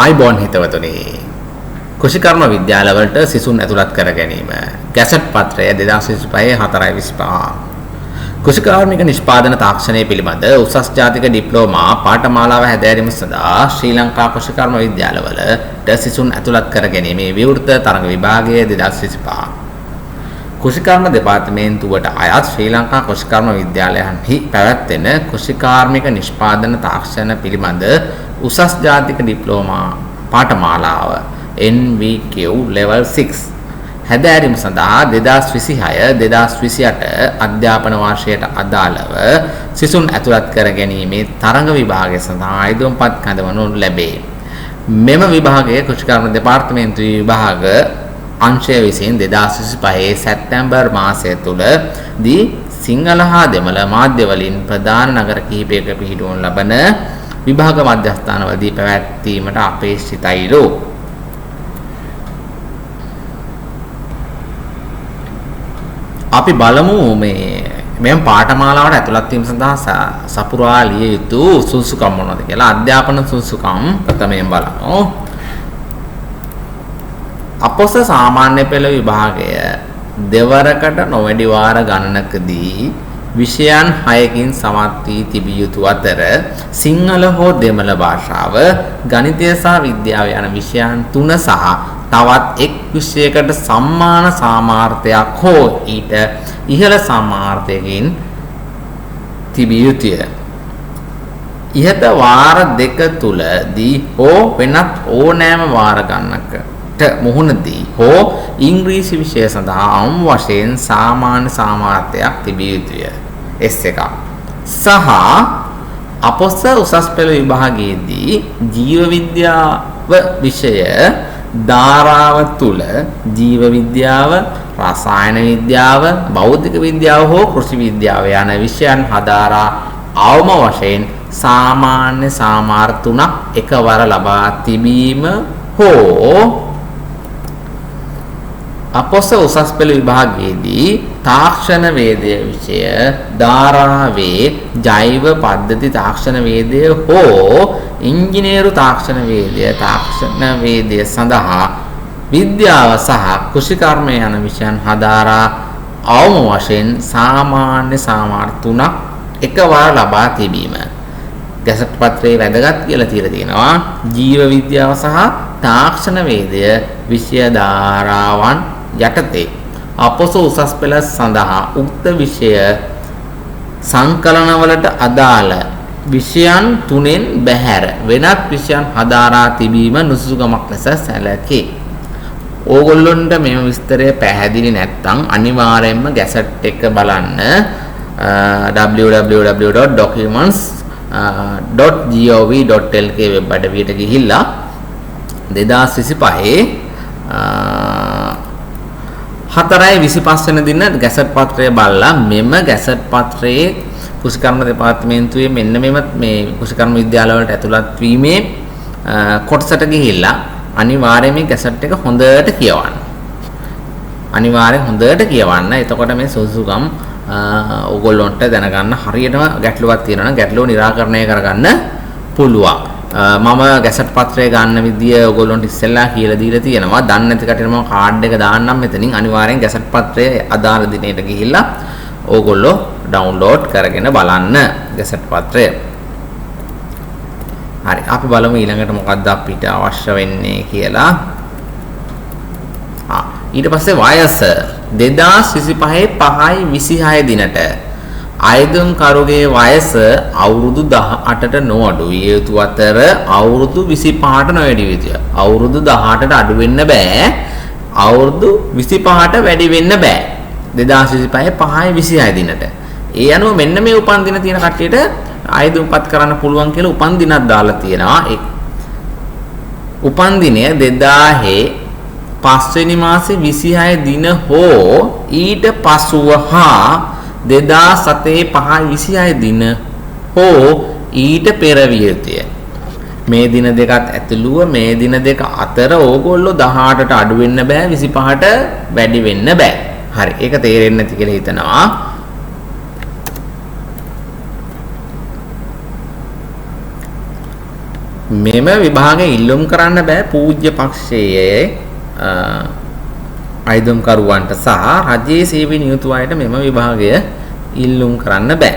ආයිබෝන් හිතවතුනි කුෂිකර්ම විද්‍යාලවලට සිසුන් ඇතුළත් කර ගැනීම ගැසට් පත්‍රය 2025 කුෂිකාර්මික නිෂ්පාදන තාක්ෂණය පිළිබඳ උසස් ජාතික ඩිප්ලෝමා පාඨමාලාව හැදෑරීම සඳහා ශ්‍රී ලංකා කුෂිකර්ම විද්‍යාලවලට සිසුන් ඇතුළත් කර ගැනීමේ විවෘත තරඟ විභාගය 2025 කුෂිකර්ම දෙපාර්තමේන්තුවට අයත් ශ්‍රී ලංකා කුෂිකර්ම විද්‍යාලයන්හි පැවැත්වෙන කුෂිකාර්මික නිෂ්පාදන තාක්ෂණ පිළිබඳ උසස් ජාතික ඩිප්ලෝමා පාඨමාලාව NVQ level 6 හැදෑරීම සඳහා 2026-2028 අධ්‍යාපන වර්ෂයට අදාළව සිසුන් ඇතුළත් කර ගැනීමේ තරඟ විභාගය සඳහා ආයුධම්පත් කැඳවනු ලැබේ. මෙම විභාගය කුෂිකර්ම දෙපාර්තමේන්තුවේ විභාග අංශය විසින් 2025 සැප්තැම්බර් මාසය තුලදී සිංහල හා දෙමළ මාධ්‍ය වලින් ප්‍රධාන නගර කිහිපයක පිහිටුවනු ලබන විභාග මධ්‍යස්ථානවලදී පැවැත්වීමට අපේක්ෂිතයිලු. අපි බලමු මෙම පාඨමාලාවට ඇතුළත් වීම සඳහා සපුරාලිය යුතු සුසුකම් මොනවද කියලා. අධ්‍යාපන සුසුකම් ප්‍රථමයෙන් බලමු. අපොස සාමාන්‍ය පෙළ විභාගය දෙවරකට නොවැඩි වාර ගණනකදී විෂයන් 6කින් සමත් වී තිබිය යුතු අතර සිංහල හෝ දෙමළ භාෂාව, ගණිතය සහ විද්‍යාව යන විෂයන් 3 සහ තවත් එක් විෂයකට සම්මාන සාමාර්ථයක් හෝ ඊට ඉහළ සාමාර්ථයකින් තිබිය යුතුය. ඉහත වාර දෙක තුලදී හෝ වෙනත් ඕනෑම වාර ගණනකට මුහුණදී හෝ ඉංග්‍රීසි විෂය සඳහා අම් වශයෙන් සාමාන්‍ය සාමාර්ථයක් තිබිය යුතුය. S1 සහ අපොස උසස් පෙළ විභාගයේදී ජීව විද්‍යාව විෂය ධාරාව තුල ජීව විද්‍යාව, රසායන විද්‍යාව, භෞතික විද්‍යාව හෝ කෘෂි විද්‍යාව යන විෂයන් හදාරා අවම වශයෙන් සාමාන්‍ය සාමාර්ථ තුනක් එකවර ලබා තිබීම හෝ අපොස උසස් පෙළ විභාගයේදී තාක්ෂණ වේදය විෂය ධාරාවේ ජෛව පද්ධති තාක්ෂණ වේදය හෝ ඉංජිනේරු තාක්ෂණ වේදය සඳහා විද්‍යාව සහ කෘෂිකර්මය යන විෂයන් හදාරා අවම වශයෙන් සාමාන්‍ය සාමාර්ථ තුනක් එකවර ලබා තිබීම. ගැසට් පත්‍රයේ වැදගත් කියලා තියලා තියෙනවා ජීව විද්‍යාව සහ තාක්ෂණ වේදය විෂය ධාරාවන් යටතේ අපොස උසස් පෙළ සඳහා උක්ත විෂය සංකලනවලට අදාළ විෂයන් තුනෙන් බැහැර වෙනත් විෂයන් හදාරා තිබීම නුසුසුකමක් ලෙස සැලකේ. ඕගොල්ලොන්ට මේ විස්තරය පැහැදිලි නැත්නම් අනිවාර්යයෙන්ම ගැසට් එක බලන්න www.documents.gov.lk වෙබ් අඩවියට ගිහිල්ලා 2025 4/25 වෙනි දින ගැසට් පත්‍රය බලලා මෙම ගැසට් පත්‍රයේ කුෂිකර්ම දෙපාර්තමේන්තුවේ මෙන්න මේ කුෂිකර්ම විද්‍යාලවලට ඇතුළත් වීමේ කොටසට ගිහිල්ලා අනිවාර්යයෙන් මේ ගැසට් එක හොඳට කියවන්න. එතකොට මේ සුසුකම් ඕගොල්ලොන්ට දැනගන්න හරියටම ගැටලුවක් තියෙනවා නම් ගැටලුව निराකරණය කරගන්න පුළුවන්. මම ගැසට් පත්‍රය ගන්න විදිය ඕගොල්ලොන්ට ඉස්සෙල්ලා කියලා දීලා තියෙනවා. දන්නේ නැති කටට මම කාඩ් එක දාන්නම් මෙතනින්. අනිවාර්යෙන් ගැසට් පත්‍රය අදාළ දිනේට ගිහිල්ලා ඕගොල්ලෝ ඩවුන්ලෝඩ් කරගෙන බලන්න ගැසට් පත්‍රය. හරි අපි බලමු ඊළඟට මොකක්ද අපිට අවශ්‍ය වෙන්නේ කියලා. ඊට පස්සේ වයස 2025 5/26 දිනට අයදුම්කරුගේ වයස අවුරුදු 18ට නොඅඩු විය යුතු අතර අවුරුදු 25ට නොවැඩි යුතුය. අවුරුදු 18ට අඩු වෙන්න බෑ. අවුරුදු 25ට වැඩි වෙන්න බෑ. 2025 5/26 දිනට. ඒ අනුව මෙන්න මේ උපන් දින තියෙන කට්ටියට ආයුධම්පත් කරන්න පුළුවන් කියලා උපන් දිනක් දාලා තියෙනවා. උපන් දිනය 2005 වෙනි මාසේ 26 දින හෝ ඊට පසුව හා 2007 5/26 දින හෝ ඊට පෙර විය යුතුය. මේ දින දෙකත් ඇතුළුව මේ දින දෙක අතර ඕගොල්ලෝ 18ට අඩු වෙන්න බෑ 25ට වැඩි වෙන්න බෑ. හරි ඒක තේරෙන්නේ නැති කියලා හිතනවා. මෙම විභාගය ඉල්ලුම් කරන්න බෑ පූජ්‍ය පක්ෂයේ අයදුම්කරුවන්ට සහ රජයේ සේවයේ නියුතු අයට මෙම විභාගය ඉල්ලුම් කරන්න බෑ.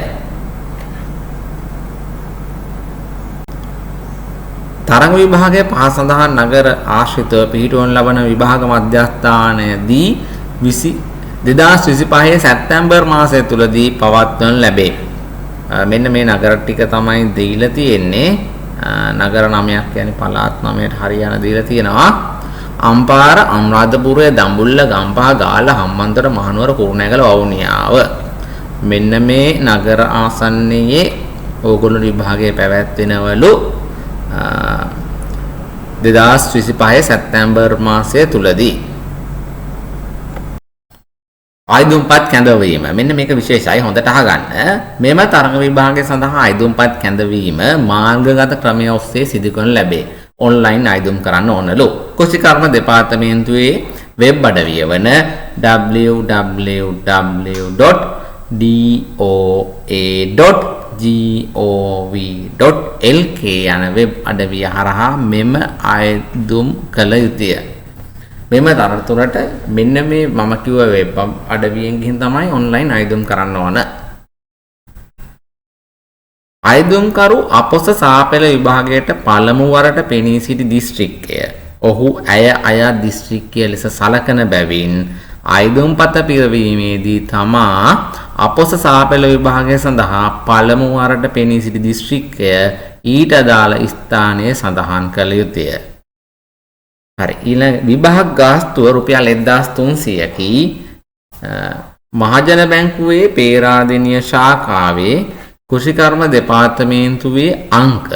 තරඟ විභාගයේ පහ සඳහන් නගර ආශ්‍රිතව පිහිටුවන ලබන විභාග මධ්‍යස්ථානයේදී 2025 සැප්තැම්බර් මාසය තුලදී පවත්වනු ලැබේ. මෙන්න මේ නගර ටික තමයි දීලා තියෙන්නේ. නගර 9ක් කියන්නේ පළාත් 9ට හරියන දීලා තියෙනවා. අම්පාර, අනුරාධපුරය, දඹුල්ල, ගම්පහ, ගාල්ල, හම්බන්තොට, මහනුවර, කුරුණෑගල, වවුනියාව. මෙන්න මේ නගර ආසන්නයේ ඕගොල්ලෝ විභාගයේ පැවැත්වෙනවලු 2025 සැප්තැම්බර් මාසය තුලදී. ආයුධම්පත් කැඳවීම මෙන්න මේක විශේෂයි හොඳට අහගන්න. මෙම තරඟ විභාගය සඳහා ආයුධම්පත් කැඳවීම මාර්ගගත ක්‍රමය ඔස්සේ සිදු කරනු ලැබේ. ඔන්ලයින් ආයුධම් කරන්න ඕනලු. කෘෂිකර්ම දෙපාර්තමේන්තුවේ වෙබ් අඩවිය වන www.doa.gov.lk යන වෙබ් අඩවිය හරහා මෙම ආයුධම් කළ යුතුය. මෙම තරතුරට මෙන්න මේ මම කිව්ව වෙබ් අඩවියෙන් ගිහින් තමයි ඔන්ලයින් ආයුධම් කරන්න ඕන. ආයුධම්කරු අපොස සාපෙළ විභාගයට පළමු වරට පෙනී සිටි දිස්ත්‍රික්කය. ඔහු අය දිස්ත්‍රික්කය ලෙස සලකන බැවින් ආයුධම්පත පිරවීමේදී තමා අපොස සාපෙළ විභාගය සඳහා පළමු වරට පෙනී සිටි දිස්ත්‍රික්කය ඊට අදාළ ස්ථානයේ සඳහන් කළ යුතුය. හරි ඊළඟ විභාග ගාස්තුව රුපියල් 1300කි මහජන බැංකුවේ පේරාදෙණිය ශාඛාවේ කෘෂිකර්ම දෙපාර්තමේන්තුවේ අංක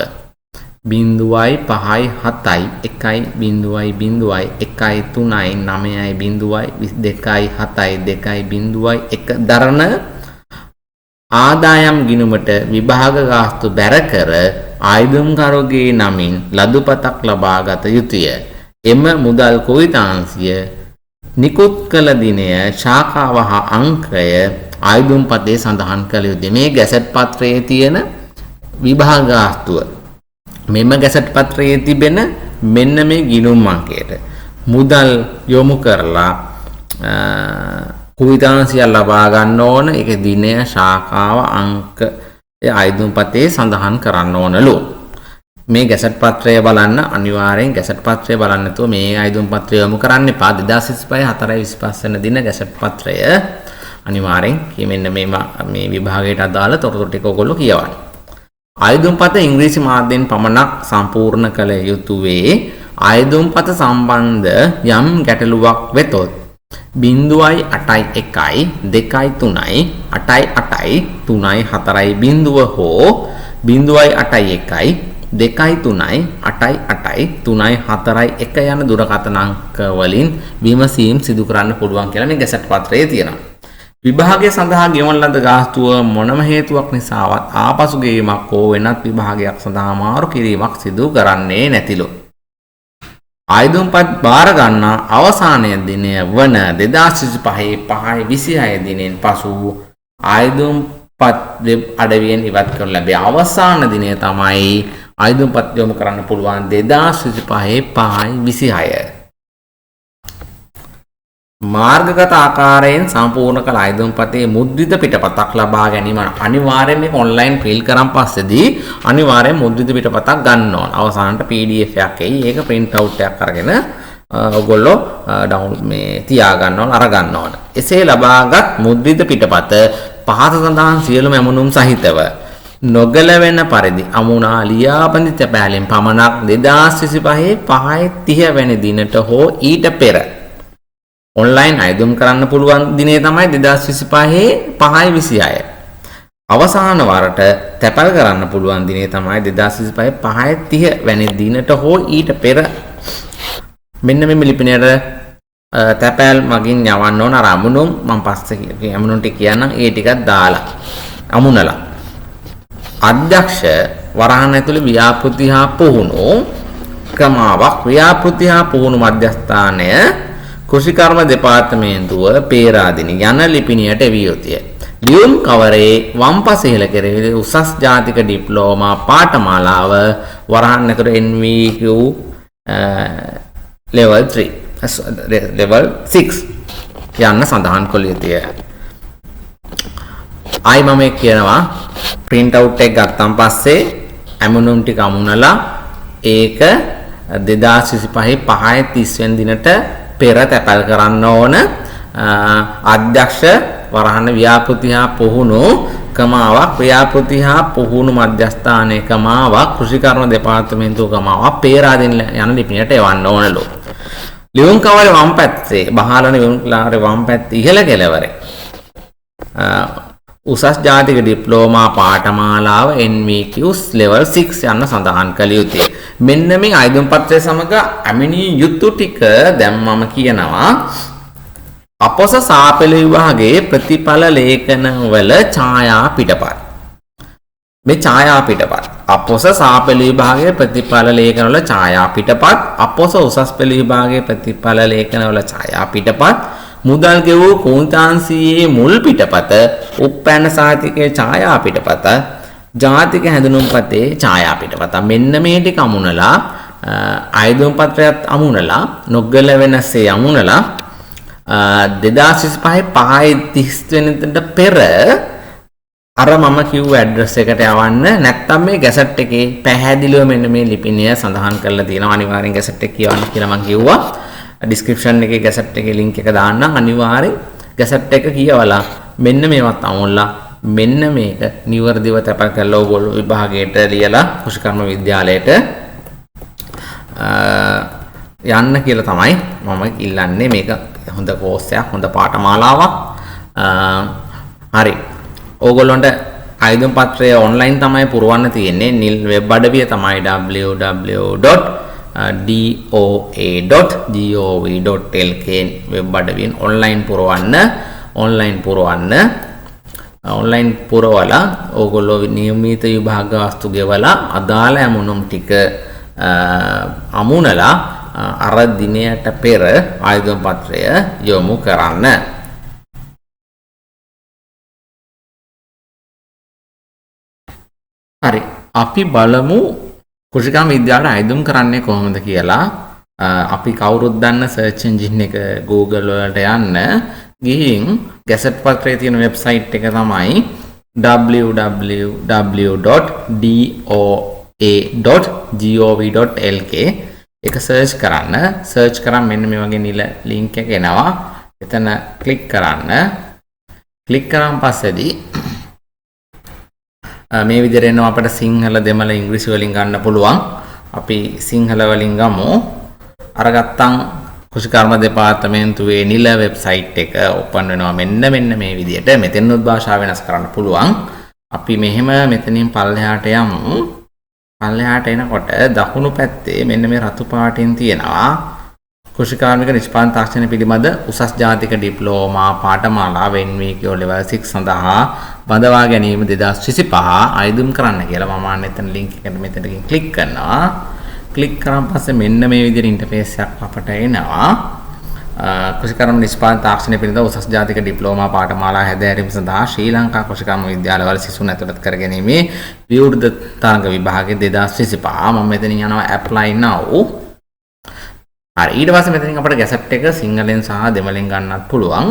0.571.0.139.22.7.2.1 දරන ආදායම් ගිණුමට විභාග ගාස්තු බැර කර ආයුධම්කරුගේ නමින් ලදුපතක් ලබා ගත යුතුය. එම මුදල් කොවිතාංශය නිකුත් කළ දිනය ශාඛාව හා අංකය ආයුධම්පතේ සඳහන් කළ යුතුය. මේ ගැසට් පත්‍රයේ තියෙන විභාග ගාස්තුව මෙම ගැසට් පත්‍රයේ තිබෙන මෙන්න මේ ගිණුම් අංකයට මුදල් යොමු කරලා කොවිතාංශය ලබා ගන්න ඕන. ඒක දිනය ශාඛාව අංකය ආයුධම්පතේ සඳහන් කරන්න ඕනලු. මේ ගැසට් පත්‍රය බලන්න අනිවාර්යෙන් ගැසට් පත්‍රය බලන්න නැතුව මේ ආයුධම් පත්‍රය යොමු කරන්න එපා. 2025 4/25 වෙනි දින ගැසට් පත්‍රය අනිවාර්යෙන් මෙන්න මේ විභාගයට අදාළ තොරතුරු ටික ඔයගොල්ලෝ කියවන්න. ආයුධම්පත ඉංග්‍රීසි මාධ්‍යයෙන් පමණක් සම්පූර්ණ කළ යුතු වේ. ආයුධම්පත සම්බන්ධ යම් ගැටලුවක් වෙතොත් 0.81 2.3 8.8 3.4 හෝ 0.81 2.3 8.8 3.4 යන දුරකථන අංක වලින් විමසීම් සිදු කරන්න පුළුවන් කියලා මේ ගැසට් පත්‍රයේ තියෙනවා. විභාගය සඳහා ගෙවන ලද ගාස්තුව මොනම හේතුවක් නිසාවත් ආපසු ගෙවීමක් හෝ වෙනත් විභාගයක් සඳහා මාරු කිරීමක් සිදු කරන්නේ නැතිලු. ආයුධම්පත් බාර ගන්නා අවසාන දිනය වන 2025 5/26 දිනෙන් පසු ආයුධම්පත් වෙබ් අඩවියෙන් ඉවත් කරනු ලැබේ. අවසාන දිනය තමයි ආයුධම්පත් යොමු කරන්න පුළුවන් 2025 5/26. මාර්ගගත ආකාරයෙන් සම්පූර්ණ කළ ආයුධම්පතේ මුද්‍රිත පිටපතක් ලබා ගැනීම අනිවාර්යයෙන් මේක ඔන්ලයින් ෆිල් කරන් පස්සේදී අනිවාර්යයෙන් මුද්‍රිත පිටපතක් ගන්න ඕන. අවසානට PDF එකක් එයි. ඒක print out එකක් අරගෙන ඔයගොල්ලෝ තියා ගන්න ඕන, අර ගන්න ඕන. එසේ ලබාගත් මුද්‍රිත පිටපත පහත සඳහන් සියලුම ඇමුණුම් සහිතව නොගැලවෙන පරිදි අමුණා ලියාපදිංචි තැපෑලෙන් පමණක් 2025 5/30 වෙනි දිනට හෝ ඊට පෙර ඔන්ලයින් ආයුධම් කරන්න පුළුවන් දිනේ තමයි 2025 5/26. අවසාන වරට තැපැල් කරන්න පුළුවන් දිනේ තමයි 2025 5/30 වැනි දිනට හෝ ඊට පෙර. මෙන්න මේ ලිපිනයට තැපැල් මගින් යවන්න ඕන. අර අමුණුම් මම පස්සේ අමුණුම් ටික කියන්නම්. ඒ ටිකක් දාලා අමුණලා අධ්‍යක්ෂ වරහන් ඇතුළේ ව්‍යාපෘති හා පුහුණු ක්‍රමාවක් ව්‍යාපෘති හා පුහුණු මධ්‍යස්ථානය කෘෂිකර්ම දෙපාර්තමේන්තුව පේරාදෙණි යන ලිපිණියට එවිය යුතුය. ලියුම් කවරේ වම් පස ඉහළ කෙරෙහි උසස් ජාතික ඩිප්ලෝමා පාඨමාලාව වරහන් ඇතුළේ NVQ level 3 level 6 යන්න සඳහන් කළ යුතුය. ආයි මම කියනවා print out එක ගත්තන් පස්සේ ඇමුණුම් ටික අමුණලා ඒක 2025 5/30 වෙනි දිනට පෙර තැපැල් කරන්න ඕන. අධ්‍යක්ෂ වරහන් ව්‍යාපෘති හා පුහුණු කමාවක් ව්‍යාපෘති හා පුහුණු මධ්‍යස්ථානයේ කමාවක් කෘෂිකර්ම දෙපාර්තමේන්තුව කමාවක් පේරාදෙන යන ලිපිනයට එවන්න ඕනලු. ලියුම් කවරේ වම් පැත්තේ බහලන ලියුම් කවරේ වම් පැත්තේ ඉහළ කෙළවරේ උසස් ජාතික ඩිප්ලෝමා පාඨමාලාව NVQs level 6 යන්න සඳහන් කළ යුතුය. මෙන්න මේ ආයුධ පත්‍රය සමග ඇමිනිය යුතු ටික දැන් මම කියනවා. අපොස සාපෙළ විභාගයේ ප්‍රතිඵල ලේඛන වල ඡායා පිටපත්. මේ ඡායා පිටපත් අපොස සාපෙළ විභාගයේ ප්‍රතිඵල ලේඛන වල ඡායා පිටපත් අපොස උසස් පෙළ විභාගයේ ප්‍රතිඵල ලේඛන වල ඡායා පිටපත් මුදල් ගෙවූ කුණුතාංශයේ මුල් පිටපත උප්පැන්න සාහිතිකයේ ඡායා පිටපත ජාතික හැඳුනුම්පතේ ඡායා පිටපත මෙන්න මේ ටික අමුණලා ආයුධ පත්‍රයත් අමුණලා නොග්ගල වෙනස්සේ අමුණලා 2025 5/30 වෙනිදාට පෙර අර මම කිව්ව ඇඩ්‍රස් එකට යවන්න. නැත්නම් මේ ගැසට් එකේ පැහැදිලිව මෙන්න මේ ලිපිනය සඳහන් කරලා තියෙනවා. අනිවාර්යෙන් ගැසට් එක කියවන්න කියලා මම කිව්වා. ඩිස්ක්‍රිප්ෂන් එකේ ගැසට් එකේ link එක දාන්නම්. අනිවාර්යෙන් ගැසට් එක කියවලා මෙන්න මේවත් අමුණලා මෙන්න මේක නිවර්දිව තැපල් කරලා ඕගොල්ලෝ විභාගයට ලියලා කෘෂිකර්ම විද්‍යාලයට යන්න කියලා තමයි මම ඉල්ලන්නේ. මේක හොඳ කෝස් එකක්, හොඳ පාඨමාලාවක්. හරි. ඕගොල්ලොන්ට ආයුධ පත්‍රය ඔන්ලයින් තමයි පුරවන්න තියෙන්නේ. නිල් වෙබ් අඩවිය තමයි www.doa.gov.lk වෙබ් අඩවියෙන් ඔන්ලයින් පුරවලා ඕගොල්ලෝ නියමිත විභාග වස්තු ගෙවලා අදාළ ඇමුණුම් ටික අමුණලා අර දිනයට පෙර ආයුධ පත්‍රය යොමු කරන්න. හරි, අපි බලමු කෘෂිකර්ම විද්‍යාවට ආයුධම් කරන්නේ කොහොමද කියලා. අපි කවුරුත් දන්න සර්ච් එන්ජින් එක Google වලට යන්න ගිහින් ගැසට් පත්‍රයේ තියෙන වෙබ්සයිට් එක තමයි www.doa.gov.lk එක සර්ච් කරන්න. සර්ච් කරාම මෙන්න මේ වගේ නිල ලින්ක් එක එනවා. එතන ක්ලික් කරන්න. ක්ලික් කරාන් පස්සේදී මේ විදිහට එනවා අපිට සිංහල දෙමළ ඉංග්‍රීසි වලින් ගන්න පුළුවන්. අපි සිංහල වලින් ගමු. අරගත්තම් කෘෂිකර්ම දෙපාර්තමේන්තුවේ නිල වෙබ්සයිට් එක ඕපන් වෙනවා. මෙන්න මේ විදිහට මෙතෙන්වත් භාෂාව වෙනස් කරන්න පුළුවන්. අපි මෙහෙම මෙතනින් පල්ලෙහාට යමු. පල්ලෙහාට එනකොට දකුණු පැත්තේ මෙන්න මේ රතු පාටින් තියෙනවා කෘෂිකාර්මික නිෂ්පාදන තාක්ෂණය පිළිබඳ උසස් ජාතික ඩිප්ලෝමා පාඨමාලාව NVQ level 6 සඳහා බඳවා ගැනීම 2025 ආයුධම් කරන්න කියලා. මම අන්න ලින්ක් එකට මෙතනකින් ක්ලික් කරනවා. ක්ලික් කරාන් පස්සේ මෙන්න මේ විදිහට ඉන්ටර්ෆේස් එකක් අපට එනවා. කෘෂිකර්ම නිෂ්පාදන තාක්ෂණය පිළිබඳ උසස් ජාතික ඩිප්ලෝමා පාඨමාලා හැදෑරීම සඳහා ශ්‍රී ලංකා කෘෂිකර්ම විද්‍යාලවල සිසුන් ඇතුළත් කර ගැනීමේ විවෘත තරඟ විභාගයේ 2025 මම මෙතනින් යනවා apply now. හරි, ඊට පස්සේ මෙතනින් අපිට ගැසට් එක සිංහලෙන් සහ දෙමළෙන් ගන්නත් පුළුවන්.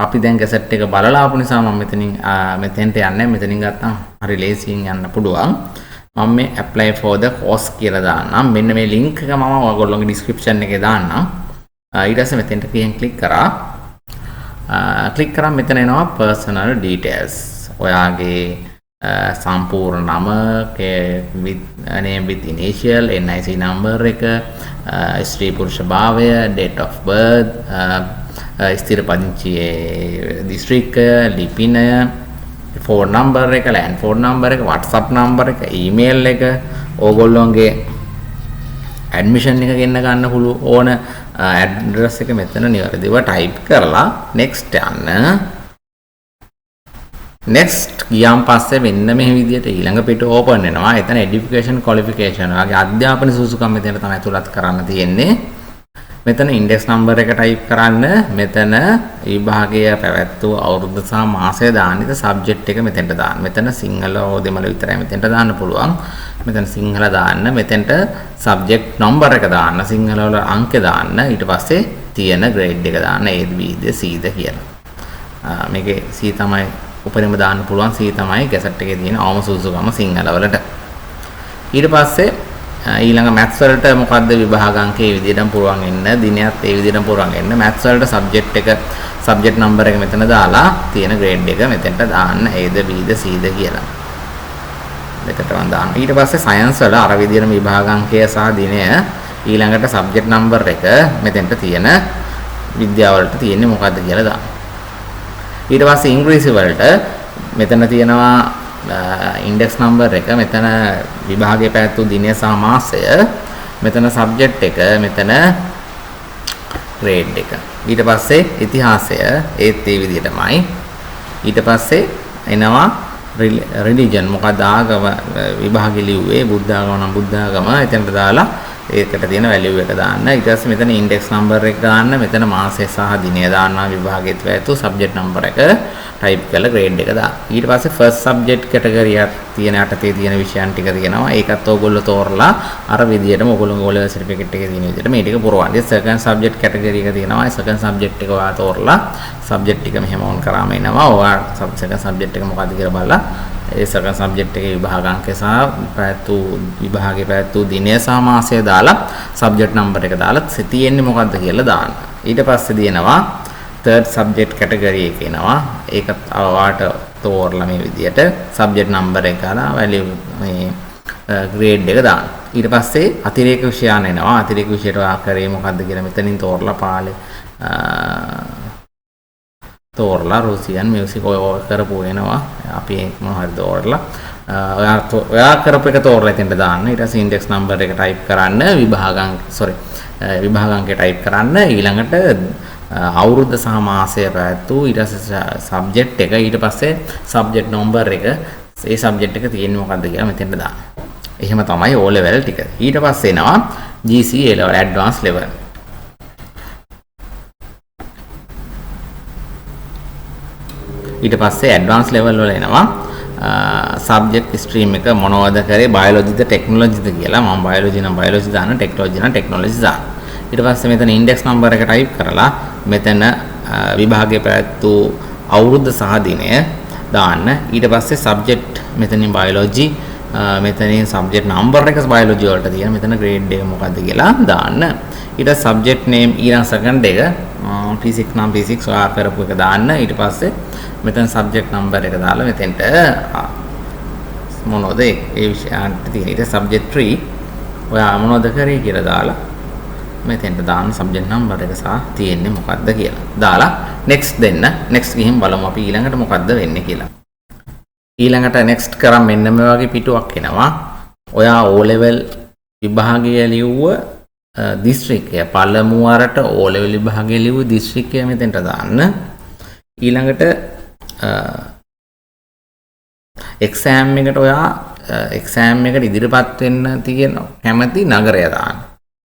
අපි දැන් ගැසට් එක බලලා ආපු නිසා මම මෙතෙන්ට යන්නේ. මෙතනින් ගත්තාම හරි ලේසියෙන් යන්න පුළුවන්. මම මේ apply for the course කියලා දාන්නම්. මෙන්න මේ link එක මම ඔයගොල්ලෝගේ description එකේ දාන්නම්. ඊට පස්සේ මෙතෙන්ට ක්ලික් කරා. ක්ලික් කරාම මෙතන එනවා personal details. ඔයාගේ සම්පූර්ණ නම, name with initial, NIC number එක, ස්ත්‍රී පුරුෂ භාවය, date of birth, ස්ථිර පදිංචියේ දිස්ත්‍රික්කය, ලිපිනය, phone number එක, land phone number එක, WhatsApp number එක, email එක, ඕගොල්ලෝගේ admission එක ගෙන්න ගන්න පුළුවන් ඕන address එක මෙතන නිවැරදිව type කරලා next යන්න. next ගියාන් පස්සේ මෙන්න මේ විදිහට ඊළඟ පිට open වෙනවා. එතන education qualification වගේ අධ්‍යාපන සුසුකම් මෙතන තමයි ඇතුළත් කරන්න තියෙන්නේ. මෙතන ඉන්ඩෙක්ස් නම්බර් එක ටයිප් කරන්න. මෙතන විභාගයේ පැවැත්වූ අවුරුද්ද සහ මාසය දාන්න. ඉතින් සබ්ජෙක්ට් එක මෙතෙන්ට දාන්න. මෙතන සිංහල හෝ දෙමළ විතරයි මෙතෙන්ට දාන්න පුළුවන්. මෙතන සිංහල දාන්න. මෙතෙන්ට සබ්ජෙක්ට් නම්බර් එක දාන්න. සිංහල වල අංක දාන්න. ඊට පස්සේ තියෙන ග්‍රේඩ් එක දාන්න. A B D C ද කියලා. මේකේ C තමයි උපරිම දාන්න පුළුවන්. C තමයි ගැසට් එකේ තියෙන අවම සුදුසුකම සිංහල වලට. ඊට පස්සේ ඊළඟ මැත්ස් වලට මොකද්ද විභාග අංකය ඒ විදිහටම පුරවන් එන්න. දිනයත් ඒ විදිහටම පුරවන් එන්න. මැත්ස් වලට සබ්ජෙක්ට් නම්බර් එක මෙතන දාලා තියෙන ග්‍රේඩ් එක මෙතෙන්ට දාන්න. A the B the C ද කියලා. දෙකටම දාන්න. ඊට පස්සේ සයන්ස් වල අර විදිහටම විභාග අංකය සහ දිනය ඊළඟට සබ්ජෙක්ට් නම්බර් එක මෙතෙන්ට තියෙන විද්‍යාව වලට තියෙන්නේ මොකද්ද කියලා දාන්න. ඊට පස්සේ ඉංග්‍රීසි වලට මෙතන තියෙනවා ඉන්ඩෙක්ස් නම්බර් එක, මෙතන විභාගයේ පැවැත්වූ දිනය සහ මාසය, මෙතන සබ්ජෙක්ට් එක, මෙතන ග්‍රේඩ් එක. ඊට පස්සේ ඉතිහාසය ඒත් ඒ විදිහටමයි. ඊට පස්සේ එනවා රිලිජන් මොකක්ද ආගම විභාගෙ ලිව්වේ බුද්ධ ආගම නම් බුද්ධ ආගම එතනට දාලා ඒකට තියෙන වැලියු එක දාන්න. ඊට පස්සේ මෙතන ඉන්ඩෙක්ස් නම්බර් එක දාන්න. මෙතන මාසය සහ දිනය දානවා. විභාගෙත් වැතු සබ්ජෙක්ට් නම්බර් එක ටයිප් කරලා ග්‍රේඩ් එක දාන්න. ඊට පස්සේ ෆස්ට් සබ්ජෙක්ට් කැටගරි එකක් තියෙන යටතේ තියෙන විෂයන් ටික තියෙනවා. ඒකත් ඕගොල්ලෝ තෝරලා අර විදියටම ඕගොල්ලෝ සර්ටිෆිකේට් එකේ තියෙන විදියට මේ ටික පුරවන්න. සෙකන්ඩ් සබ්ජෙක්ට් කැටගරි එක තියෙනවා. ඒ සෙකන්ඩ් සබ්ජෙක්ට් එක ඔයා තෝරලා සබ්ජෙක්ට් ටික මෙහෙම ඕන් කරාම එනවා. ඔයා සෙකන්ඩ් සබ්ජෙක්ට් එක මොකද්ද කියලා බලලා ඒ සෙකන්ඩ් සබ්ජෙක්ට් එකේ විභාග අංකය සහ විභාගයේ පැවැත්වූ දිනය සහ මාසය දාලා සබ්ජෙක්ට් නම්බර් එක දාලා තියෙන්නේ මොකද්ද කියලා දාන්න. ඊට පස්සේ දිනනවා third subject category එක එනවා. ඒකත් ඔයාට තෝරලා මේ විදියට සබ්ජෙක්ට් නම්බර් එක දාලා වැලියු මේ ග්‍රේඩ් එක දාන්න. ඊට පස්සේ අතිරේක විෂයන් එනවා. අතිරේක විෂයට ඔයා කරේ මොකද්ද කියලා මෙතනින් තෝරලා පාලේ තෝරලා රුසියන් මියුසික් ඔය කරපු වෙනවා. අපි මොනවද තෝරලා ඔයා කරපු එක තෝරලා එතෙන්ට දාන්න. ඊට පස්සේ ඉන්ඩෙක්ස් නම්බර් එක ටයිප් කරන්න. විභාග අංකය ටයිප් කරන්න. ඊළඟට අවුරුද්ද සහ මාසය පැවැත්වූ ඊට පස්සේ සබ්ජෙක්ට් එක, ඊට පස්සේ සබ්ජෙක්ට් නම්බර් එක, ඒ සබ්ජෙක්ට් එක තියෙන්නේ මොකද්ද කියලා මෙතෙන්ට දාන්න. එහෙම තමයි O level ටික. ඊට පස්සේ එනවා GC A level advanced level. ඊට පස්සේ ඇඩ්වාන්ස් ලෙවල් වල එනවා සබ්ජෙක්ට් ස්ට්‍රීම් එක මොනවද කරේ බයොලොජිද ටෙක්නොලොජිද කියලා. මම බයොලොජි නම් බයොලොජි දාන්න, ටෙක්නොලොජි නම් ටෙක්නොලොජි දාන්න. ඊට පස්සේ මෙතන ඉන්ඩෙක්ස් නම්බර් එක ටයිප් කරලා මෙතන විභාගයේ පැවැත්වූ අවුරුද්ද සහ දිනය දාන්න. ඊට පස්සේ සබ්ජෙක්ට් මෙතනින් බයොලොජි, මෙතනින් සබ්ජෙක්ට් නම්බර් එක බයොලොජි වලට තියෙන, මෙතන ග්‍රේඩ් එක මොකද්ද කියලා දාන්න. ඊට සබ්ජෙක්ට් නේම් ඊළඟ සෙකන්ඩ් එක P6 නම් P6 ඔයා කරපු එක දාන්න. ඊට පස්සේ මෙතන සබ්ජෙක්ට් නම්බර් එක දාලා මෙතෙන්ට මොනවද ඒ විෂයන්ට තියෙන. ඊට සබ්ජෙක්ට් 3 ඔයා මොනවද කරේ කියලා දාලා මෙතෙන්ට දාන්න සබ්ජෙක්ට් නම්බර් එක සහ තියෙන්නේ මොකද්ද කියලා දාලා next දෙන්න. next ගිහින් බලමු අපි ඊළඟට මොකද්ද වෙන්නේ කියලා. ඊළඟට next කරන් මෙන්න මේ වගේ පිටුවක් එනවා. ඔයා O level විභාගය ලියුව දිස්ත්‍රික්කය පළමු වරට O level විභාගය ලියුව දිස්ත්‍රික්කය මෙතෙන්ට දාන්න. ඊළඟට එක්සෑම් එකට ඔයා එක්සෑම් එකට ඉදිරිපත් වෙන්න තියෙන කැමති නගරය දාන්න.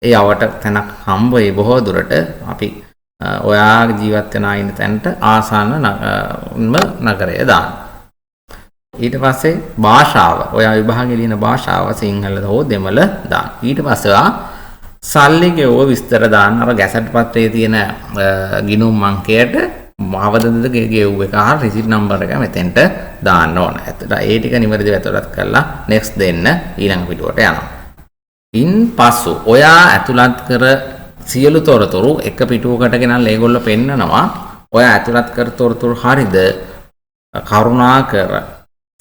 ඒ අවට තැනක් හම්බ වෙයි බොහෝ දුරට. අපි ඔයා ජීවත් වෙනා ඉන්න තැනට ආසන්න නගරය දාන්න. ඊට පස්සේ භාෂාව ඔයා විභාගයේ ලියන භාෂාව සිංහලද හෝ දෙමළ දාන්න. ඊට පස්සේ ඔයා සල්ලිගේ ඕ විස්තර දාන්න. අර ගැසට් පත්‍රයේ තියෙන ගිණුම් අංකයට මාවදද ගෙව්ව එක හා රිසිට් නම්බර් එක මෙතෙන්ට දාන්න ඕන. එතකොට ඒ ටික නිවැරදිව ඇතුළත් කරලා next දෙන්න ඊළඟ පිටුවට යනවා. ඉන් පසු ඔයා ඇතුළත් කර සියලු තොරතුරු එක පිටුවකට ගෙනල්ලා ඒගොල්ලෝ පෙන්නනවා. ඔයා ඇතුළත් කර තොරතුරු හරිද? කරුණාකර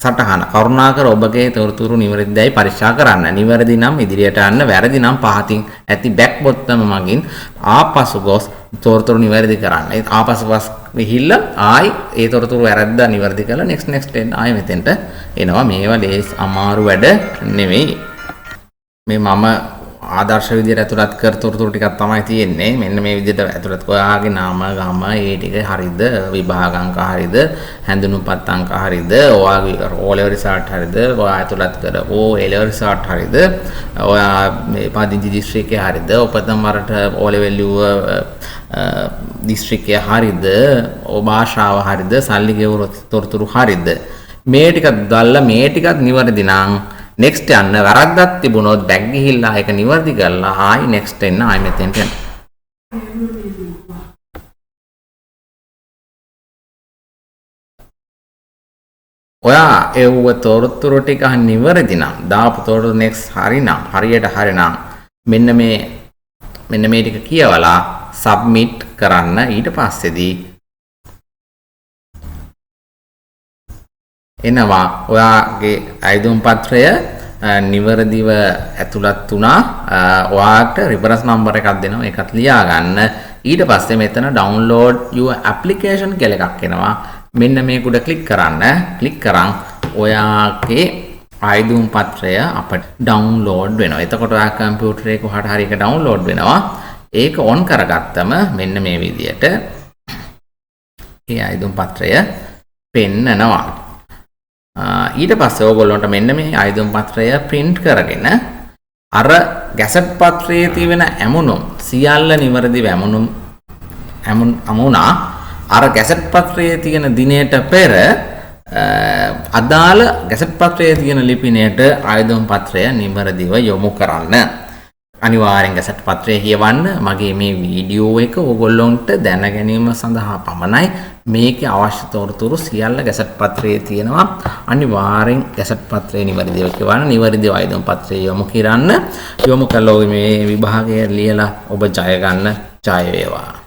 සටහන කරුණාකර ඔබගේ තොරතුරු නිවැරදිදයි පරීක්ෂා කරන්න. නිවැරදි නම් ඉදිරියට යන්න, වැරදි නම් පහතින් ඇති බැක් බොත්තම මගින් ආපසු ගොස් තොරතුරු නිවැරදි කරන්න. ඒ ආපසු ගිහිල්ලා ආයි ඒ තොරතුරු වැරද්දා නිවැරදි කරලා next එන්න ආයි මෙතෙන්ට එනවා. මේවා ලේස් අමාරු වැඩ නෙවෙයි. මේ මම ආදර්ශ විදියට ඇතුළත් කර තොරතුරු ටිකක් තමයි තියෙන්නේ. මෙන්න මේ විදියට ඇතුළත් ඔයාගේ නාම ගම ඒ ටික හරියද? විභාග අංක හරියද? හැඳුනුම්පත් අංක හරියද? ඔයාගේ O level result හරියද? ඔයා ඇතුළත් කරපු A level result හරියද? ඔයා මේ පදිංචි දිස්ත්‍රික්කයේ හරියද? ඔපතම වරට O level දිස්ත්‍රික්කයේ හරියද? ඔය භාෂාව හරියද? සල්ලි ගෙවුණු තොරතුරු හරියද? මේ ටික දාලා මේ ටිකත් නිවැරදි නම් next යන්න වැරද්දක් තිබුණොත් බැක් ගිහිල්ලා ඒක නිවැරදි කරලා ආයි next එන්න ආයි මෙතෙන්ට එන්න. ඔයා ඒව තොරතුරු ටික නිවැරදි නම් දාපු තොරතුරු next හරිනම් හරියට මෙන්න මේ ටික කියවලා submit කරන්න. ඊට පස්සේදී එනවා ඔයාගේ අයදුම් පත්‍රය නිවැරදිව ඇතුළත් වුණා. ඔයාට රිෆරන්ස් නම්බර් එකක් දෙනවා. ඒකත් ලියා ගන්න. ඊට පස්සේ මෙතන download your application කියලා එකක් එනවා. මෙන්න මේක උඩ ක්ලික් කරන්න. ක්ලික් කරන් ඔයාගේ අයදුම් පත්‍රය අපිට download වෙනවා. එතකොට ඔයා කම්පියුටරේ කොහට හරි එක download වෙනවා. ඒක on කරගත්තම මෙන්න මේ විදියට ඒ අයදුම් පත්‍රය පෙන්නනවා. ඊට පස්සේ ඕගොල්ලන්ට මෙන්න මේ අයදුම් පත්‍රය print කරගෙන අර ගැසට් පත්‍රයේ තියෙන ඇමුණුම් සියල්ල නිවැරදිව අමුණා අර ගැසට් පත්‍රයේ තියෙන දිනයට පෙර අදාළ ගැසට් පත්‍රයේ තියෙන ලිපිනයට අයදුම් පත්‍රය නිවැරදිව යොමු කරන්න. අනිවාර්යෙන් ගැසට් පත්‍රය කියවන්න. මගේ මේ වීඩියෝ එක ඕගොල්ලොන්ට දැන ගැනීම සඳහා පමණයි. මේකේ අවශ්‍ය තොරතුරු සියල්ල ගැසට් පත්‍රයේ තියෙනවා. අනිවාර්යෙන් ගැසට් පත්‍රය නිවැරදිව කියවන්න. නිවැරදිව අයදුම් පත්‍රය යොමු කරන්න. යොමු කළොත් මේ විභාගය ලියලා ඔබ ජය ගන්න. ජය වේවා.